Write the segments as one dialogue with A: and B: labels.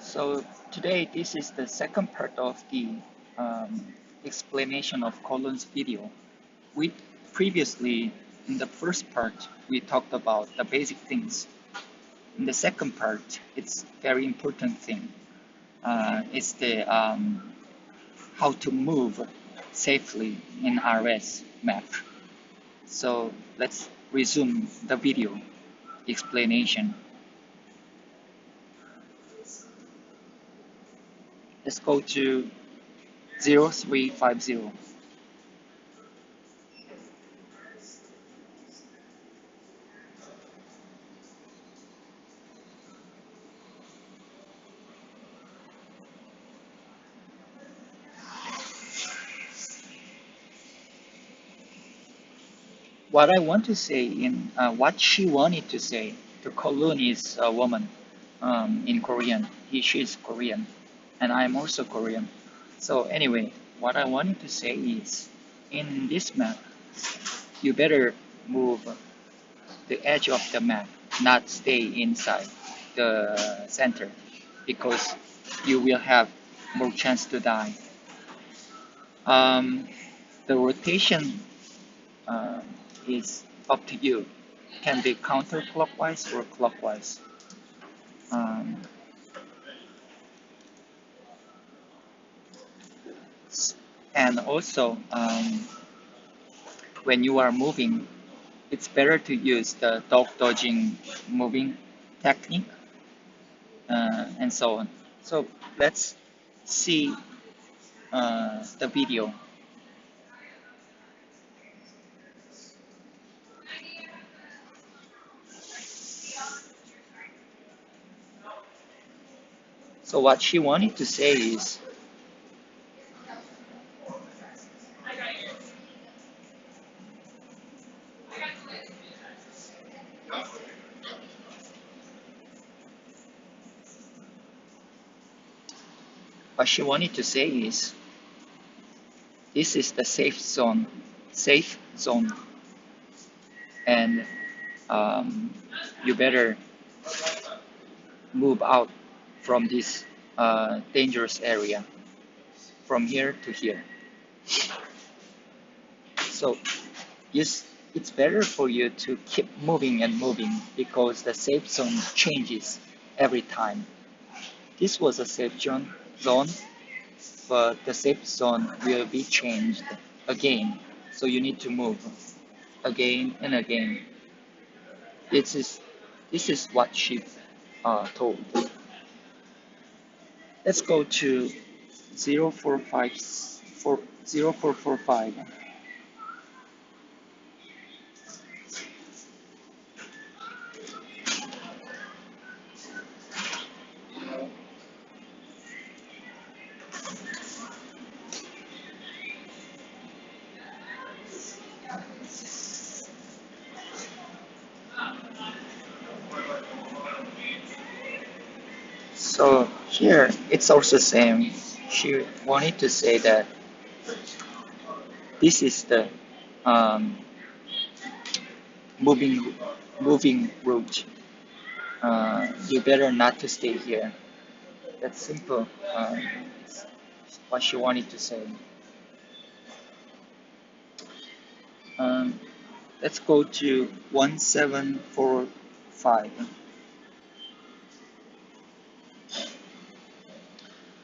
A: So today this is the second part of the explanation of columns video. We previously, in the first part, we talked about the basic things. In the second part, it's very important thing. It's the how to move safely in RS map. So let's resume the video explanation. Let's go to 0350. What I want to say in what she wanted to say, the Kowloon is a woman in Korean. She's Korean, and I'm also Korean. So anyway, what I wanted to say is, in this map, you better move the edge of the map, not stay inside the center, because you will have more chance to die. Um, the rotation uh, is up to you. Can be counterclockwise or clockwise. Um, and also, when you are moving, it's better to use the dog dodging moving technique and so on. So let's see the video. So what she wanted to say is, what she wanted to say is, this is the safe zone, and you better move out from this dangerous area from here to here. So it's better for you to keep moving and moving because the safe zone changes every time. This was a zone, but the safe zone will be changed again. So you need to move again and again. This is this is what she told. Let's go to 0445. So here it's also same. She wanted to say that this is the um, moving moving route. You better not to stay here. That's simple. It's what she wanted to say. Um, let's go to 1745.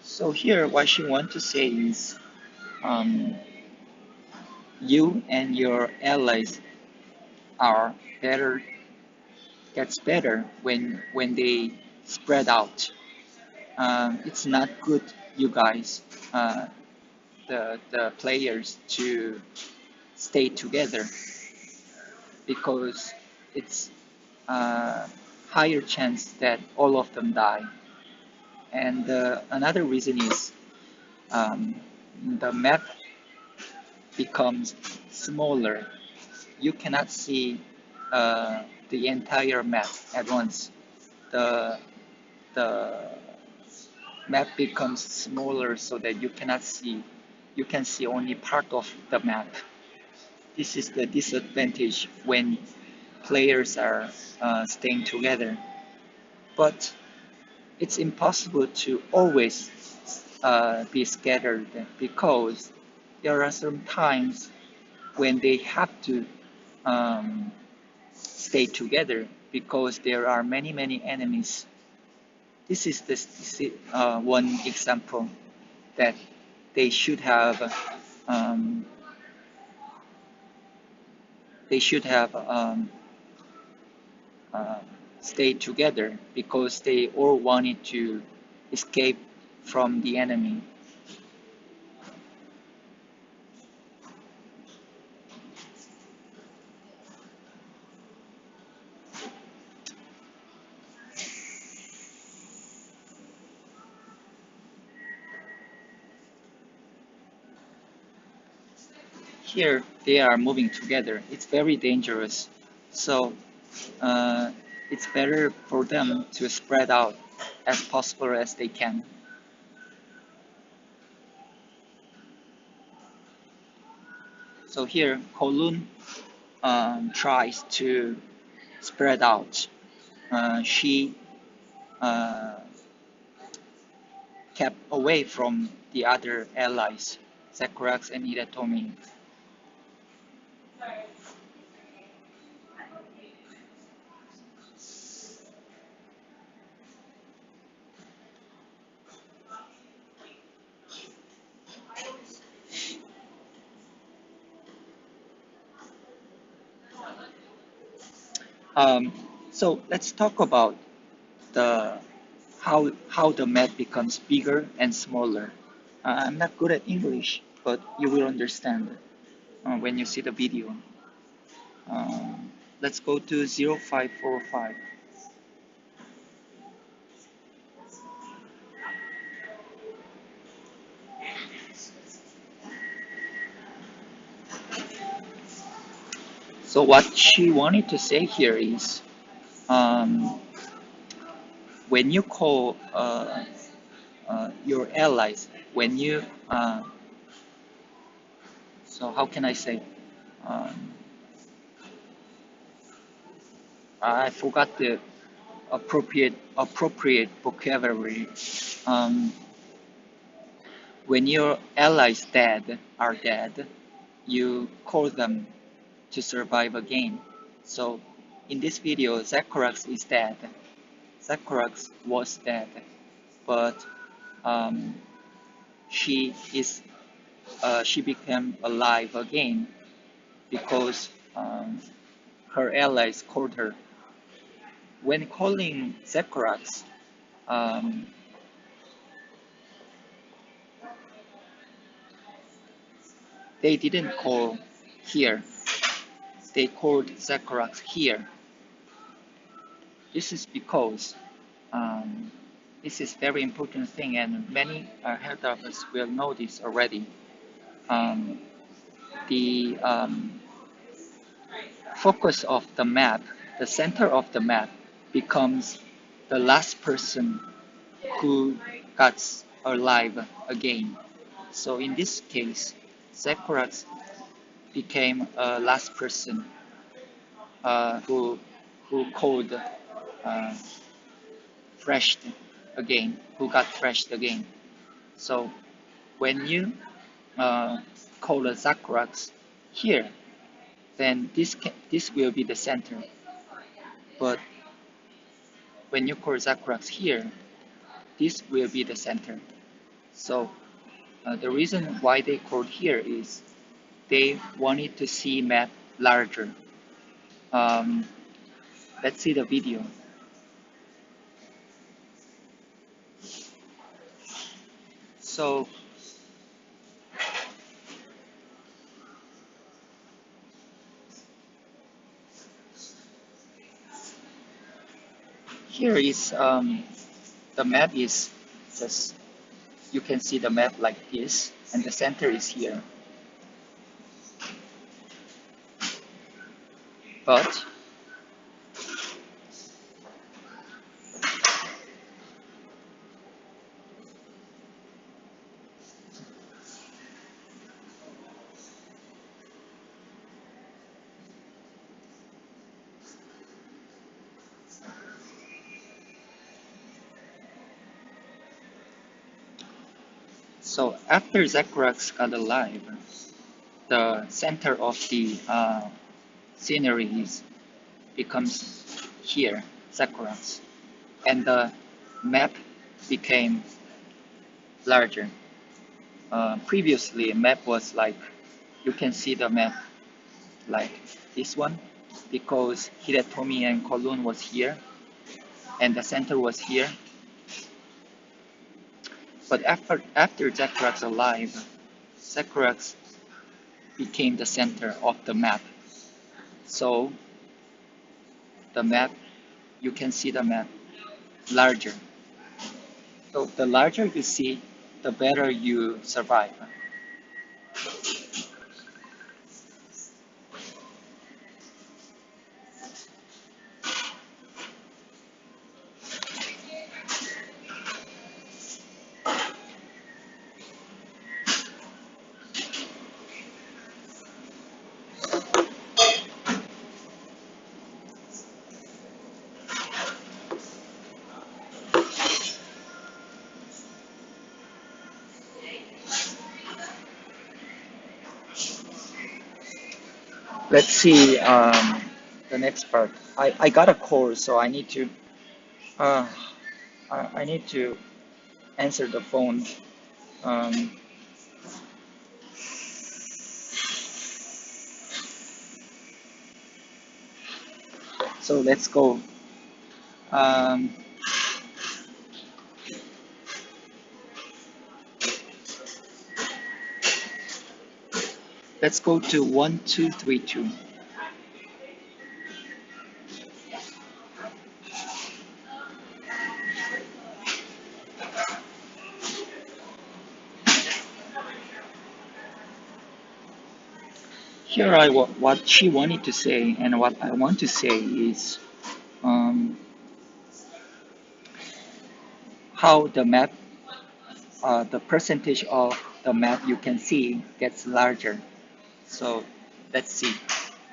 A: So here, what she wants to say is, um, you and your allies are better, gets better when they spread out. It's not good, you guys, the players, to stay together because it's higher chance that all of them die. And another reason is um, the map becomes smaller. You cannot see the entire map at once. The the map becomes smaller so that you cannot see. You can see only part of the map. This is the disadvantage when players are staying together. But it's impossible to always be scattered because there are some times when they have to um, stay together because there are many enemies. This is one example that they should have um, they should have uh, stayed together because they all wanted to escape from the enemy. Here they are moving together. It's very dangerous. So uh, it's better for them to spread out as possible as they can. So here Kowloon tries to spread out. She uh, kept away from the other allies, Sakurax and Hidetomi. Um, so let's talk about the how the map becomes bigger and smaller. I'm not good at English, but you will understand when you see the video. Let's go to 0545. So what she wanted to say here is um, when you call your allies, when you so how can I say? Um, I forgot the appropriate vocabulary. Um, when your allies are dead, you call them to survive again. So in this video, Zakurax is dead. Zakurax was dead, but um, she is she became alive again because her allies called her. When calling Zakurax, um, they didn't call here. They called Zakurax here. This is because um, this is very important thing, and many Helldivers will know this already. Um, the focus of the map, the center of the map, becomes the last person who got alive again. So in this case, Zakurax became a last person who called uh, thrashed who got thrashed again. So when you uh, call a Zakurax here, then this will be the center. But when you call Zakurax here, this will be the center. So the reason why they called here is they wanted to see map larger. Um, let's see the video. So here is the map is just you can see the map like this, and the center is here. But So after Zechariah got alive, the center of the scenery becomes here, Zechariah, and the map became larger. Previously, map was like, you can see the map like this one, because Hidetomi and Kowloon was here, and the center was here. But after Zechariah alive, Zechariah became the center of the map. So the map, you can see the map larger. So the larger you see, the better you survive. Let's see the next part. I got a call, so uh, I need to answer the phone. Um, so let's go. Um, let's go to 1232. Here what she wanted to say and what I want to say is um, how the map, the percentage of the map you can see gets larger. So let's see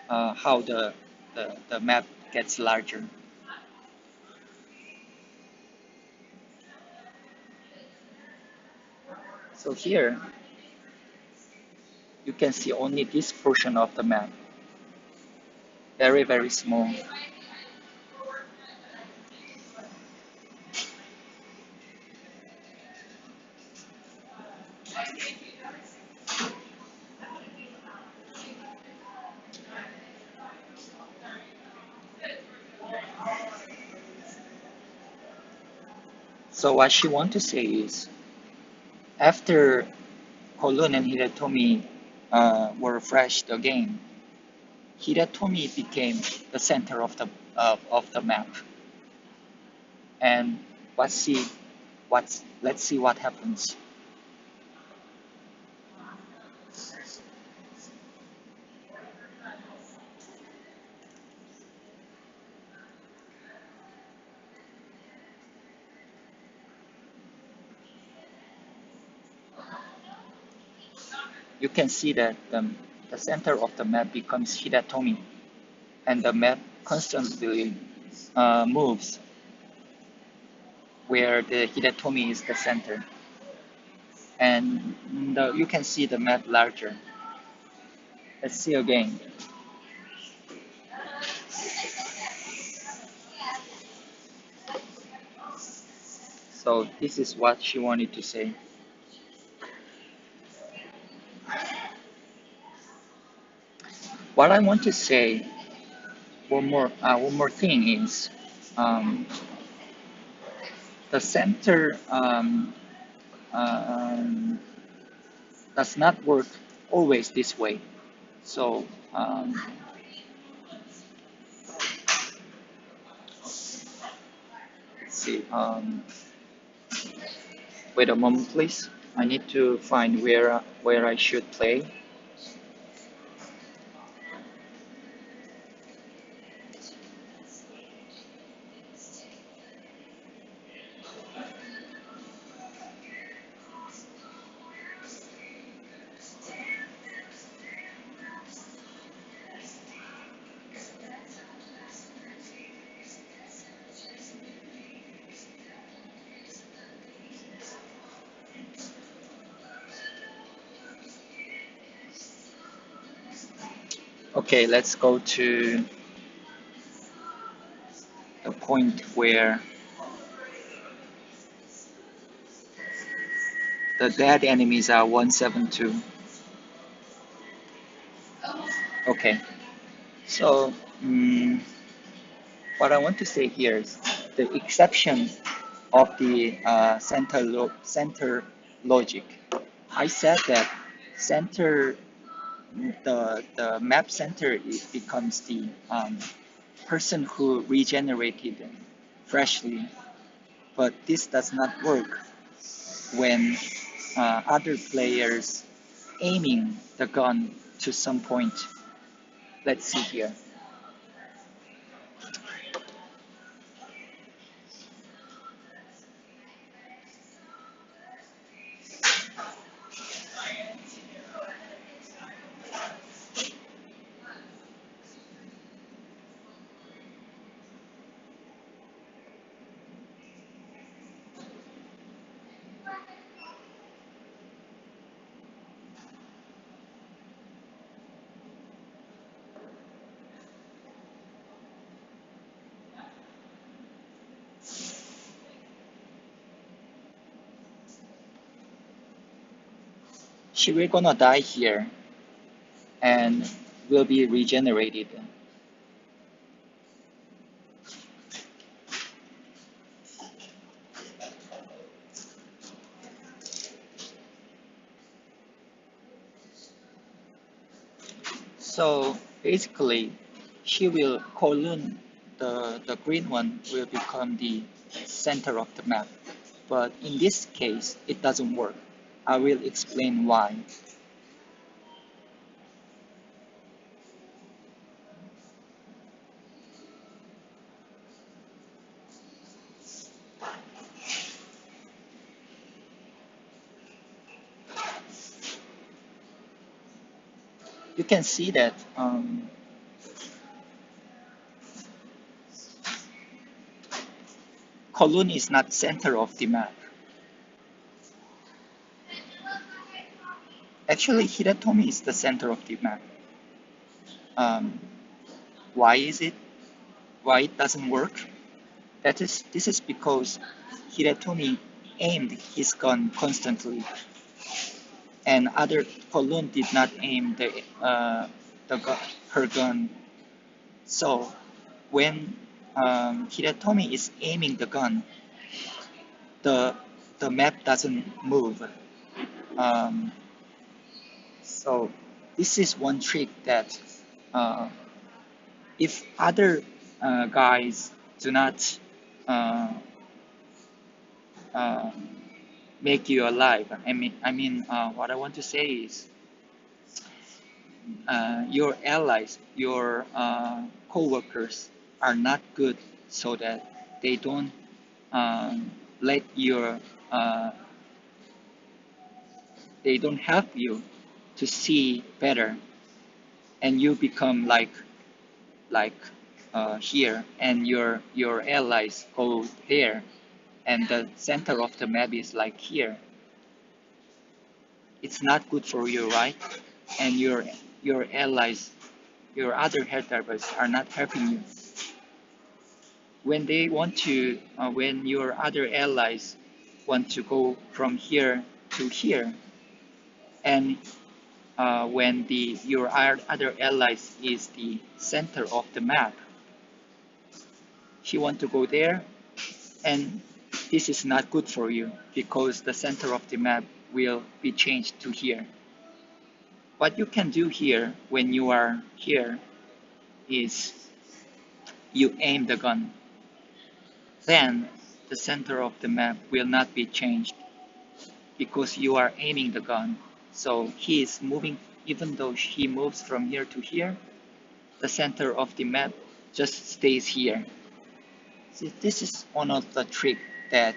A: how the map gets larger. So here you can see only this portion of the map, very, very small. So what she wants to say is, after Kowloon and Hidetomi were refreshed again, Hidetomi became the center of the map. And let's see what happens. You can see that the center of the map becomes Hidetomi, and the map constantly moves where the Hidetomi is the center. And you can see the map larger. Let's see again. So this is what she wanted to say. What I want to say, one more thing is, um, the center um, does not work always this way. So let's see. Wait a moment, please. I need to find where I should play. Okay, let's go to the point where the dead enemies are 172. Okay, so what I want to say here is the exception of the center logic. I said that center the map center it becomes the person who regenerated freshly, but this does not work when other players aiming the gun to some point. Let's see here. She will gonna die here and will be regenerated. So basically, she will colon the green one will become the center of the map. But in this case, it doesn't work. I will explain why. You can see that colon is not center of the map. Actually, Hiratomi is the center of the map. Um, why is it? Why it doesn't work? This is because Hiratomi aimed his gun constantly, and other colon did not aim her gun. So when Hiratomi is aiming the gun, the the map doesn't move. Um, so this is one trick that uh, if other guys do not uh, uh, make you alive, what I want to say is your allies, your co-workers are not good, so that they don't let your they don't help you to see better, and you become like here, and your allies go there, and the center of the map is like here. It's not good for you, right? And your allies, your other Helldivers are not helping you. When they want to, when your other allies want to go from here to here, and when your other allies is the center of the map, she want to go there, and this is not good for you because the center of the map will be changed to here. What you can do here when you are here is you aim the gun. Then the center of the map will not be changed because you are aiming the gun. So he is moving, even though he moves from here to here, the center of the map just stays here. See, this is one of the tricks that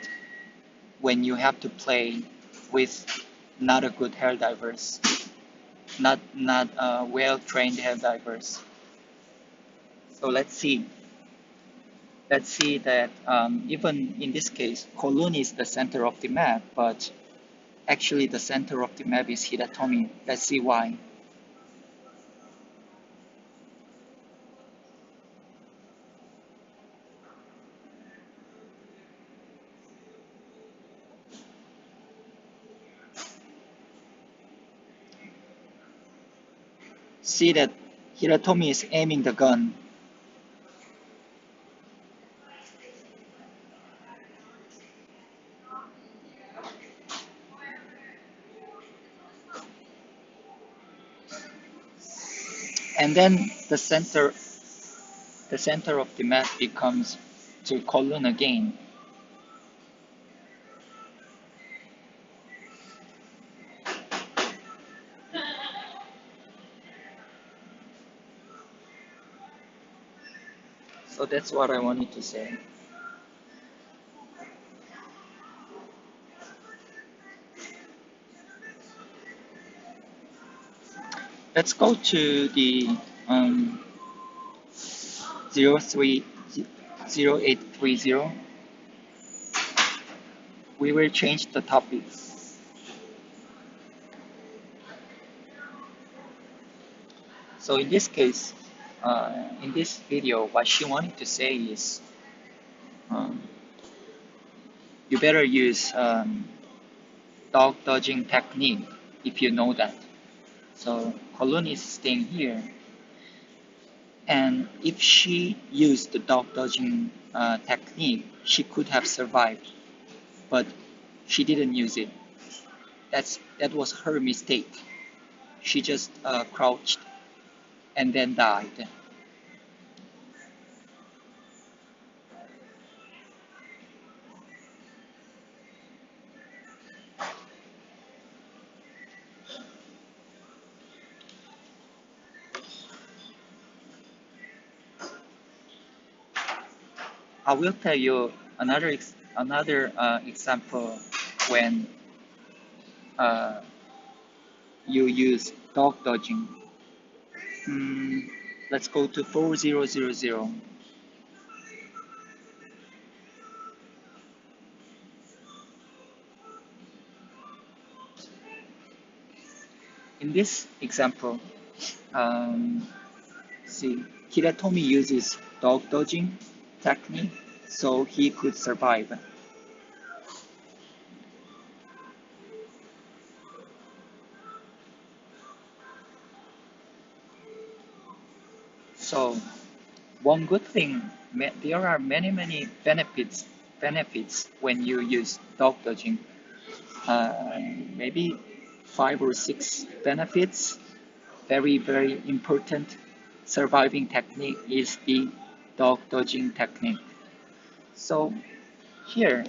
A: when you have to play with not a good Helldivers, not well-trained Helldivers. So let's see that even in this case, Kowloon is the center of the map, but actually the center of the map is Hiratomi. Let's see why. see that Hiratomi is aiming the gun. And then the center of the map becomes to Kowloon again. So that's what I wanted to say. Let's go to the 0830. We will change the topic. So in this case, in this video, what she wanted to say is, um, you better use dog dodging technique if you know that. So Kowloon is staying here, and if she used the dog dodging technique, she could have survived, but she didn't use it. That was her mistake. She just crouched and then died. I will tell you another example when uh, you use dog dodging. Let's go to 4000. In this example, see, Hiratomi uses dog dodging technique so he could survive. So one good thing, there are many benefits when you use dog dodging. Maybe 5 or 6 benefits. Very important surviving technique is the dog dodging technique. So here,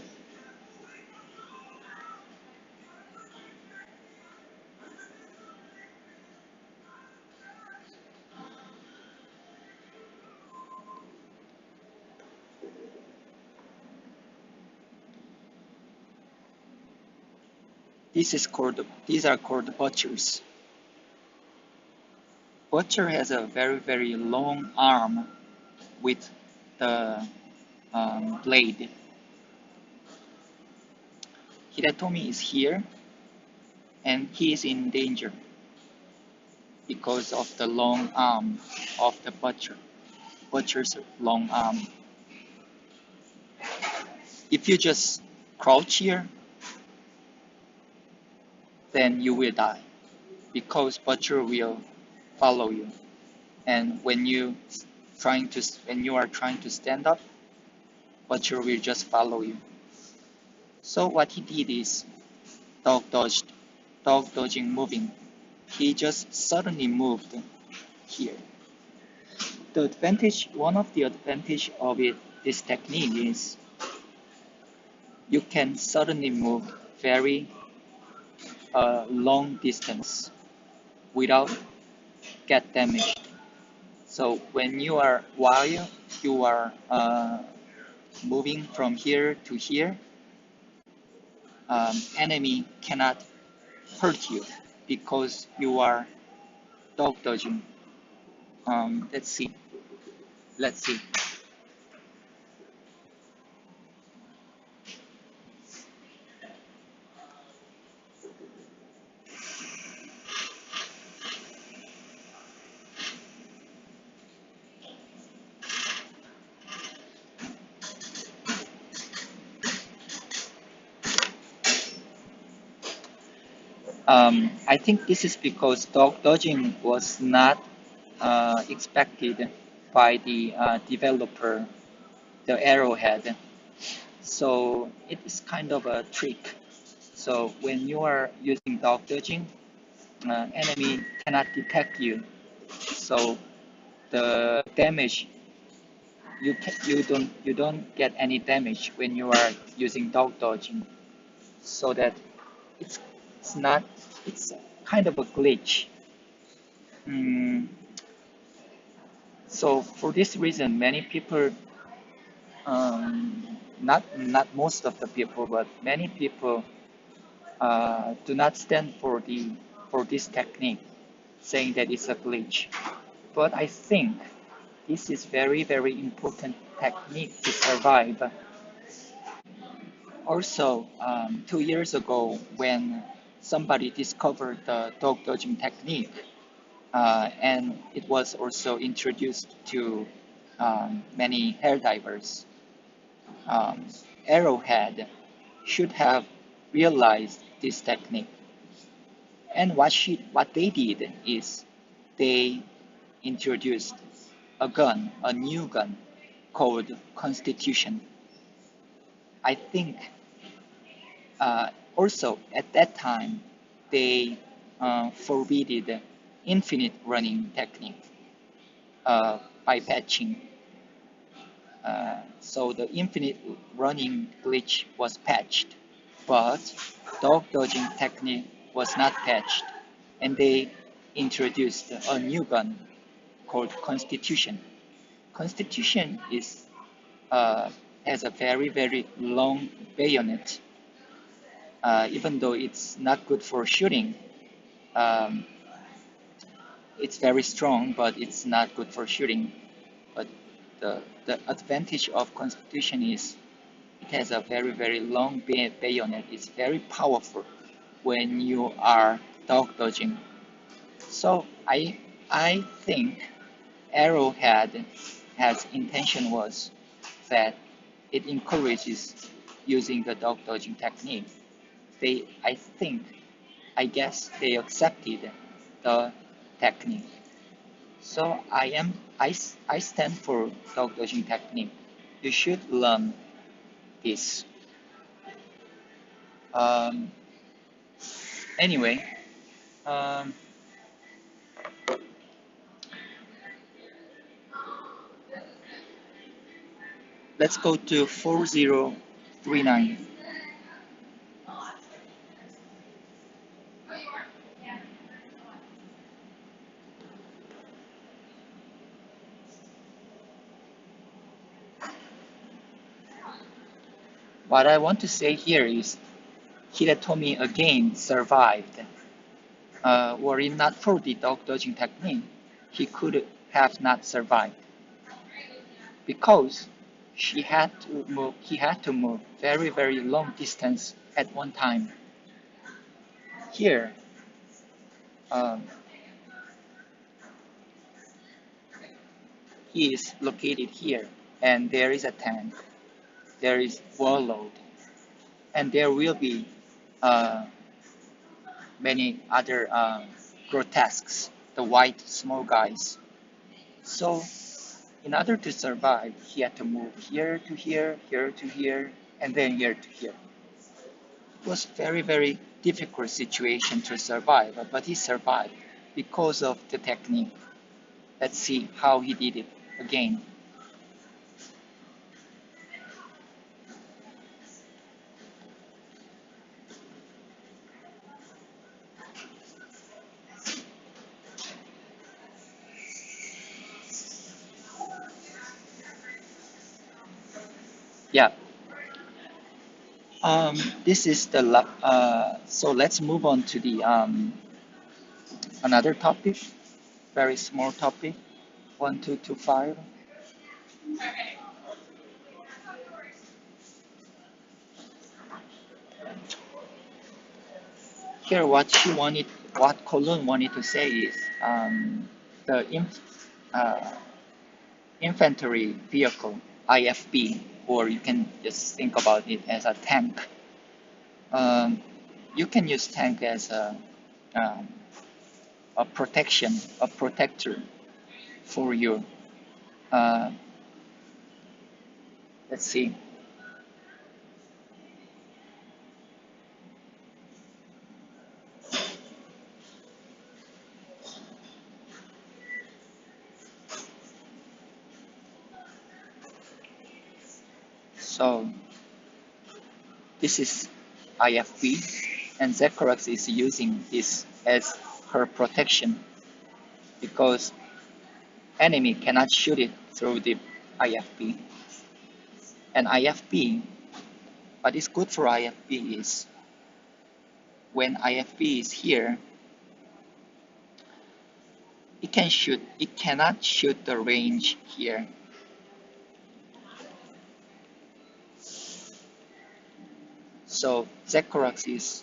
A: these are called butchers. Butcher has a very long arm with the blade. Hiratomi is here and he is in danger because of the long arm of the butcher's long arm. If you just crouch here, then you will die because butcher will follow you. And when you are trying to stand up, butcher will just follow you. So what he did is dog dodging moving. He just suddenly moved here. One of the advantage of this technique is you can suddenly move very long distance without get damaged. So while you are moving from here to here, enemy cannot hurt you because you are dog dodging. Let's see. I think this is because dog dodging was not expected by the developer, the arrowhead. So it is kind of a trick. So when you are using dog dodging, enemy cannot detect you. So the damage you don't get any damage when you are using dog dodging. So that it's it's not it's kind of a glitch. Mm, so for this reason, many people, not most of the people, but many people do not stand for this technique, saying that it's a glitch. But I think this is very important technique to survive. Also, 2 years ago, when somebody discovered the dog dodging technique, and it was also introduced to many Helldivers, um, Arrowhead should have realized this technique. And what they did is they introduced a new gun called Constitution. I think also at that time they forbidden infinite running technique by patching. So the infinite running glitch was patched, but dog dodging technique was not patched, and they introduced a new gun called Constitution. Constitution is has a very long bayonet. Even though it's not good for shooting, um, it's very strong, but it's not good for shooting. But the advantage of Constitution is it has a very long bayonet. It's very powerful when you are dog dodging. So I think Arrowhead has intention was that it encourages using the dog dodging technique. I think, I guess they accepted the technique. So I stand for dog dodging technique. You should learn this. Um, anyway, um, let's go to 4039. What I want to say here is Hiratomi again survived. Were it not for the dog dodging technique, he could have not survived because he had to move very long distance at one time. Here, um, he is located here, and there is a tank, there is warlord, and there will be uh, many other grotesques, the white small guys. So in order to survive, he had to move here to here, here to here, and then here to here. It was very difficult situation to survive, but he survived because of the technique. Let's see how he did it again. Yeah. This is the so let's move on to the another topic, very small topic, 1225. Here, what Colon wanted to say is the uh, infantry vehicle, IFB, or you can just think about it as a tank. Um, you can use tank as a um, a protection, a protector for you. Uh, let's see. So this is IFB, and Zechariah is using this as her protection because enemy cannot shoot it through the IFB. And IFB, what is good for IFB is when IFB is here, it can shoot. It cannot shoot the range here. So Zechariah is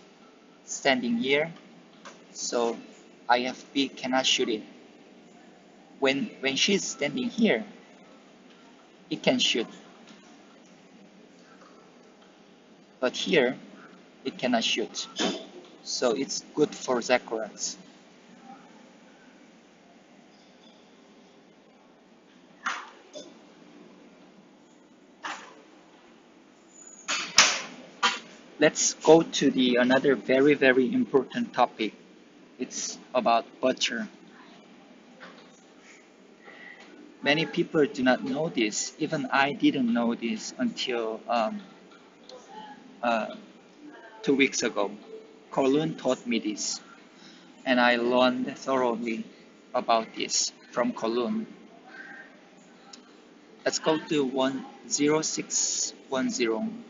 A: standing here, so IFB cannot shoot it. When she's standing here, it can shoot, but here it cannot shoot. So it's good for Zechariah. Let's go to the another very important topic. It's about butcher. Many people do not know this. Even I didn't know this until uh, 2 weeks ago. Colin taught me this, and I learned thoroughly about this from Colin. Let's go to 10610.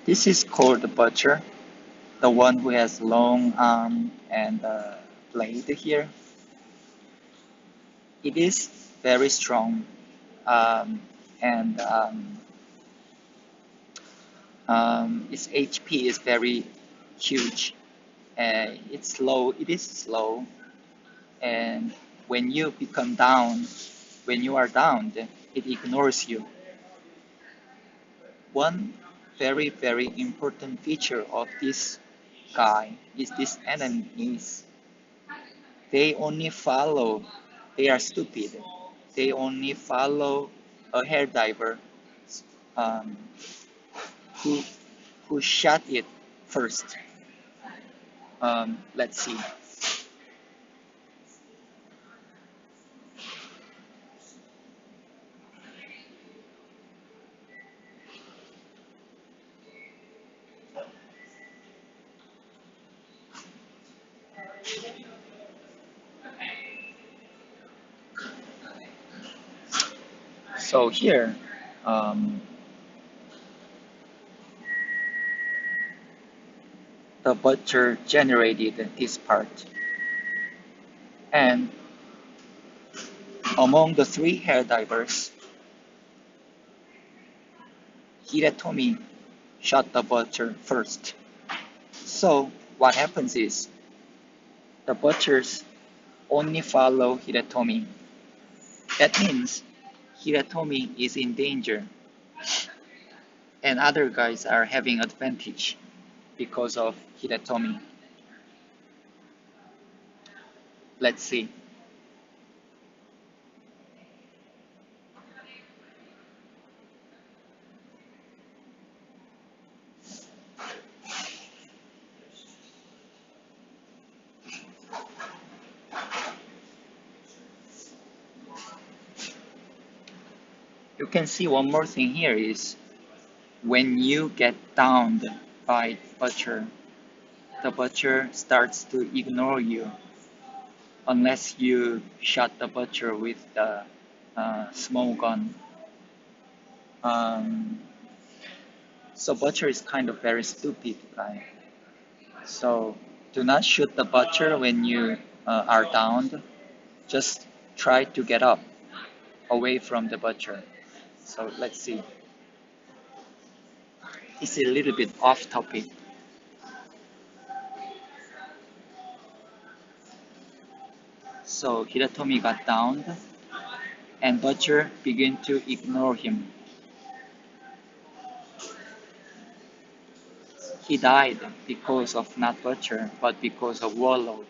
A: This is called the butcher, the one who has long arm and blade here. It is very strong, um, and its HP is very huge. It's slow. It is slow, and when you become down, when you are down, it ignores you. One very important feature of this guy is this enemy is they only follow. They are stupid. They only follow a hair diver um, who who shot it first. Let's see. So here, um, the butcher generated this part, and among the three hair divers, Hiratomi shot the butcher first. So what happens is the butchers only follow Hiratomi. That means Hiratomi is in danger, and other guys are having advantage because of Hiratomi. Let's see. You can see one more thing here is when you get downed by butcher, the butcher starts to ignore you unless you shot the butcher with the small gun. Um, So Butcher is kind of very stupid guy. So do not shoot the Butcher when you are downed. Just try to get up away from the Butcher. So let's see. It's a little bit off topic. So Hiratomi got downed and Butcher began to ignore him. He died because of not Butcher, but because of Warlord.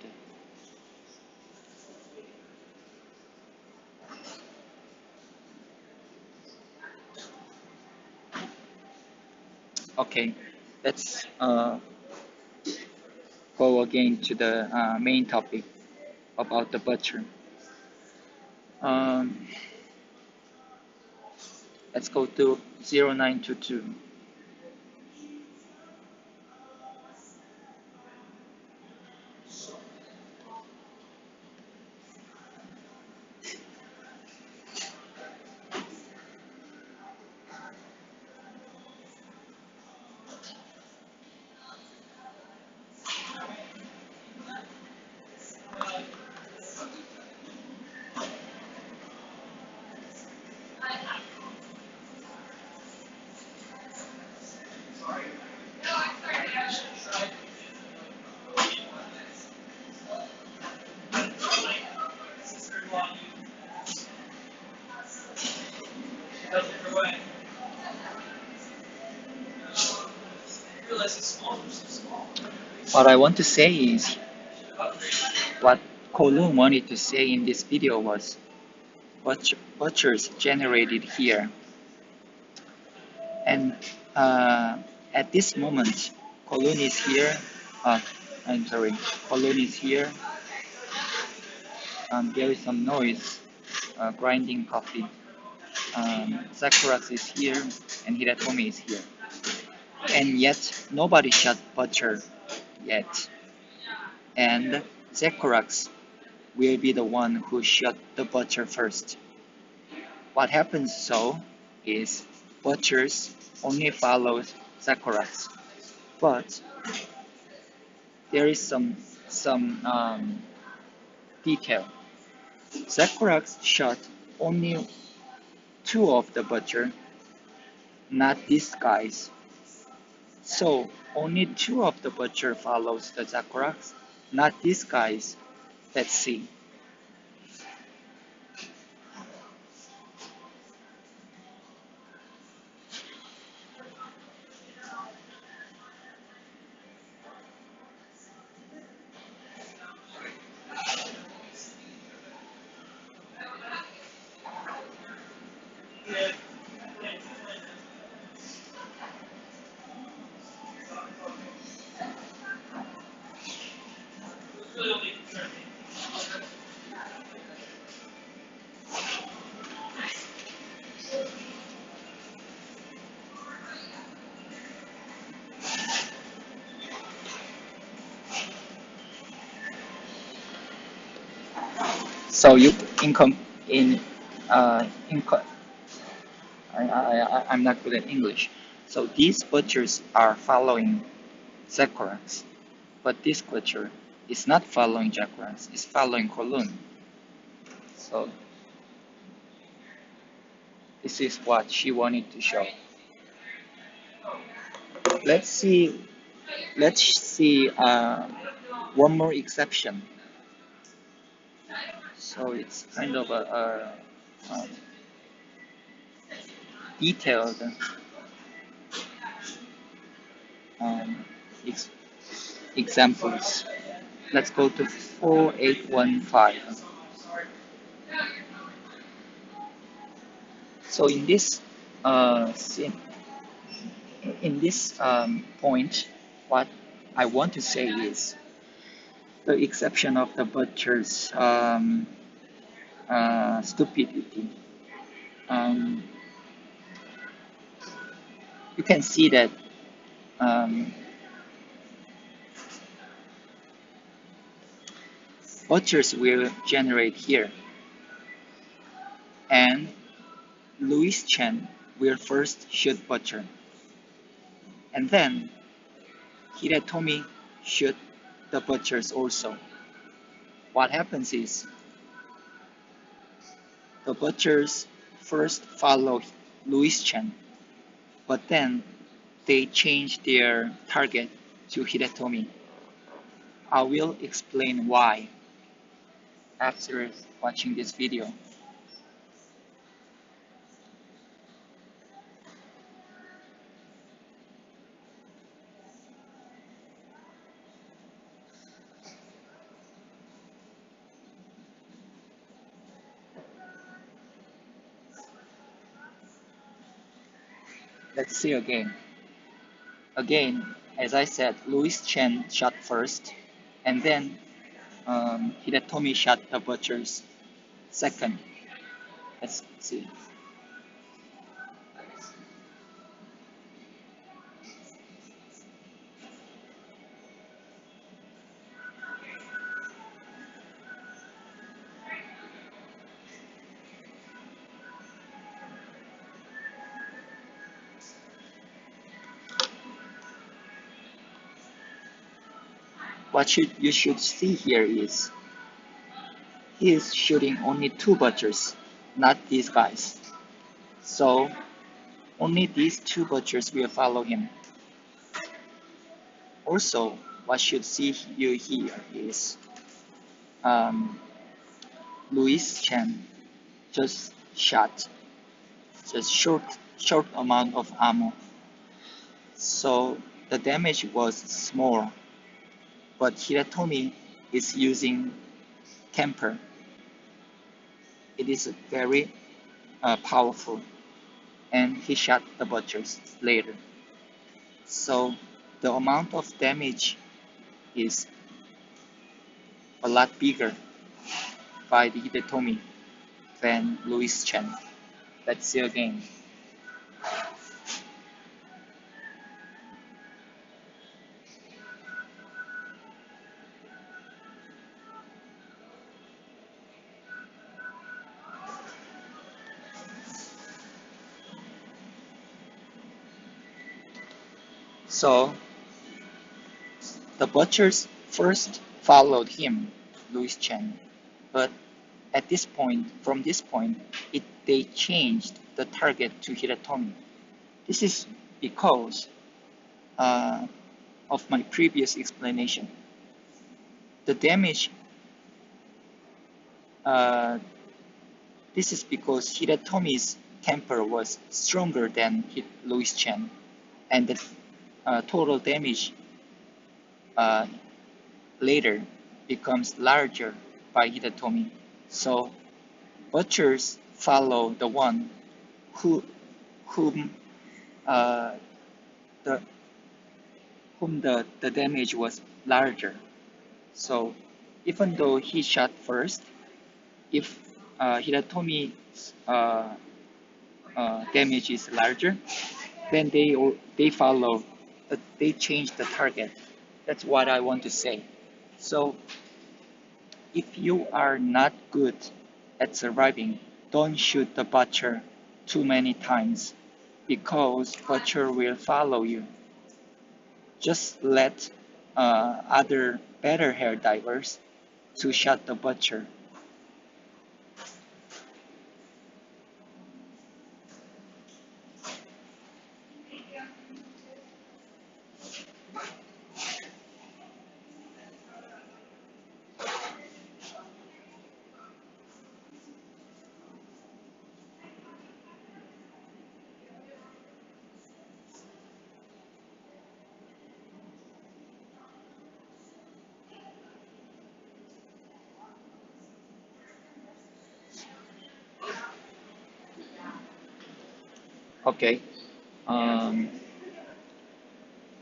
A: Okay, let's go again to the main topic about the Butcher. Um, let's go to 0922. What I want to say is, what Kowloon wanted to say in this video was, Butchers generated here. And at this moment, Kowloon is here. I'm sorry, Kowloon is here. There is some noise, grinding coffee. Sakura's is here, and Hiratomi is here. And yet, nobody shot Butcher yet. And Zekurax will be the one who shot the Butcher first. What happens so is Butchers only follows Sakurax. But there is some detail. Sakurax shot only two of the Butcher, not these guys. So only two of the Butcher follows the Sakurax, not these guys. Let's see. So you in I'm not good at English. So these butchers are following Sakurax, but this butcher is not following Sakurax, it's following Kowloon. So this is what she wanted to show. Let's see. Let's see one more exception. So it's kind of a detailed um, ex examples. Let's go to 4815. So in this point, what I want to say is the exception of the butcher's stupidity. Um, you can see that butchers will generate here, and Louis Chen will first shoot butcher. And then Hiratomi shoot the butchers also. What happens is the butchers first follow Louis Chen, but then they change their target to Hiratomi. I will explain why after watching this video. Let's see again. Again, as I said, Louis Chen shot first, and then Hiratomi shot the butchers second. Let's see. What you should see here is he is shooting only two butchers, not these guys. So only these two butchers will follow him. Also, what should see you here is um, Louis Chen just shot just short amount of ammo. So the damage was small, but Hiratomi is using temper. It is very powerful, and he shot the butchers later. So the amount of damage is a lot bigger by the Hidetomi than Louis Chen. Let's see again. So the butchers first followed him, Louis Chen, but at this point, from this point, they changed the target to Hiratomi. This is because uh, of my previous explanation. The damage, uh, this is because Hiratomi's temper was stronger than Louis Chen, and the total damage uh, later becomes larger by Hiratomi. So butchers follow the one who whom uh, the the damage was larger. So even though he shot first, if Hiratomi's damage is larger, then they follow, they change the target. That's what I want to say. So if you are not good at surviving, don't shoot the butcher too many times because butcher will follow you. Just let other better hair divers to shot the butcher. Okay, um,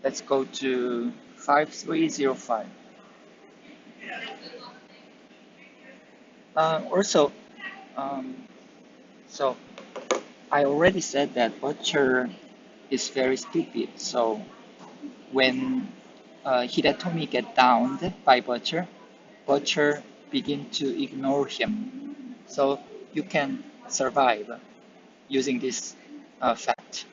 A: let's go to 5305. Also, um, so I already said that butcher is very stupid. So when Hidetomi get downed by butcher, butcher begin to ignore him. So you can survive using this fact.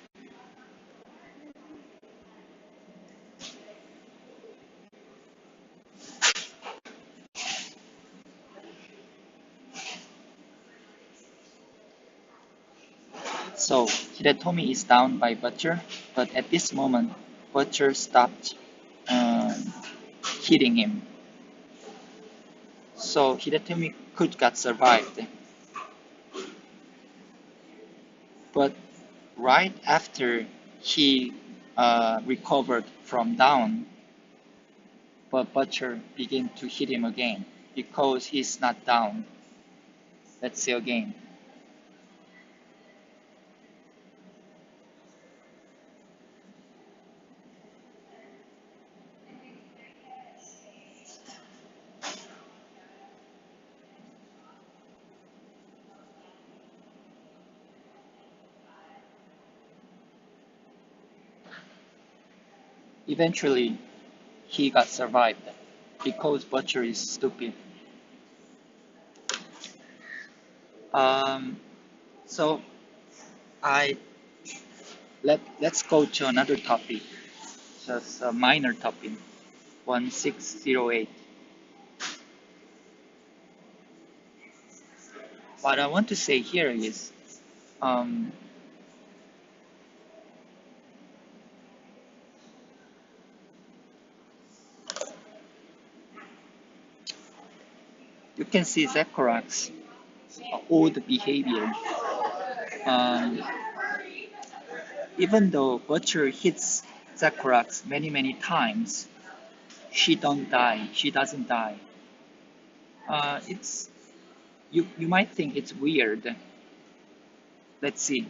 A: So Hidetomi is down by Butcher, but at this moment, Butcher stopped um, hitting him. So Hidetomi could got survived. But right after he recovered from down, but Butcher began to hit him again because he's not down. Let's see again. Eventually, he got survived because Butcher is stupid. Um, so I let's go to another topic, just a minor topic, 1608. What I want to say here is, um, you can see Zechariah's old behavior. Um, Even though Butcher hits Zechariah many times, she don't die. She doesn't die. It's you might think it's weird. Let's see.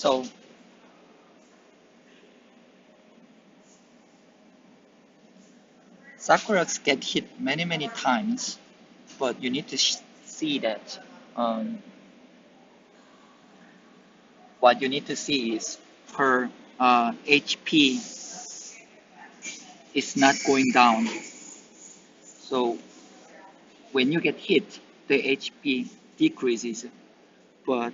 A: So Sakura's get hit many times, but you need to see that um, what you need to see is her HP is not going down. So when you get hit, the HP decreases, but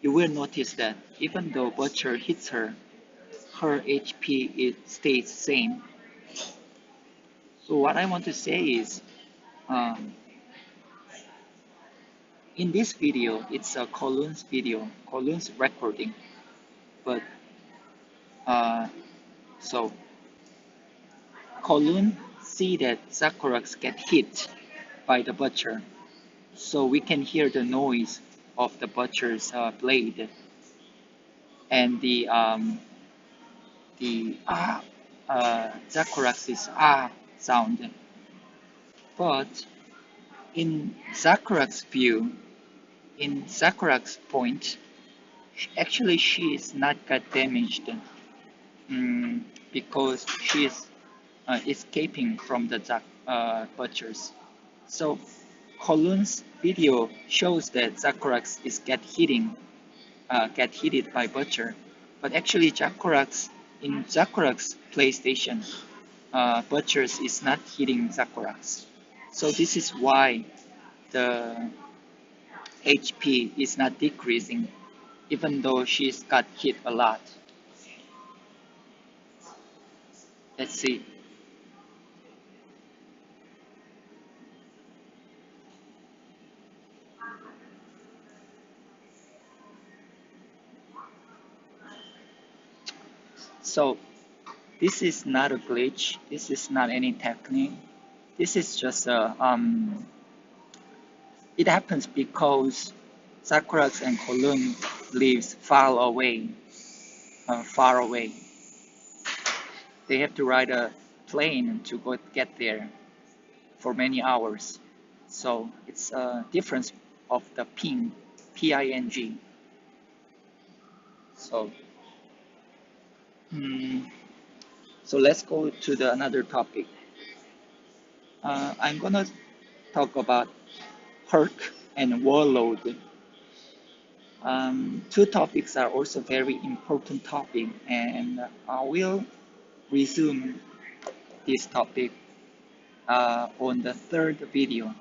A: you will notice that even though Butcher hits her, her HP it stays same. So what I want to say is, um, in this video, it's a Colun's video, Colun's recording, but uh, so Colun see that Sakurax get hit by the Butcher, so we can hear the noise of the Butcher's blade and the Sakurax's sound. But in Sakura's view, in Sakura's point, actually she is not got damaged because she is escaping from the butchers. So Colun's video shows that Sakurax is get hit by butcher, but actually Sakura's PlayStation, butchers is not hitting Sakurax. So this is why the HP is not decreasing, even though she's got hit a lot. Let's see. So this is not a glitch. This is not any technique. This is just a It happens because Sakurax and Kolun lives far away. Far away. They have to ride a plane to go get there for many hours. So it's a difference of the ping, P-I-N-G. So, mm, so let's go to the another topic. I'm gonna talk about Herc and Warlord. Two topics are also very important topic, and I will resume this topic on the third video.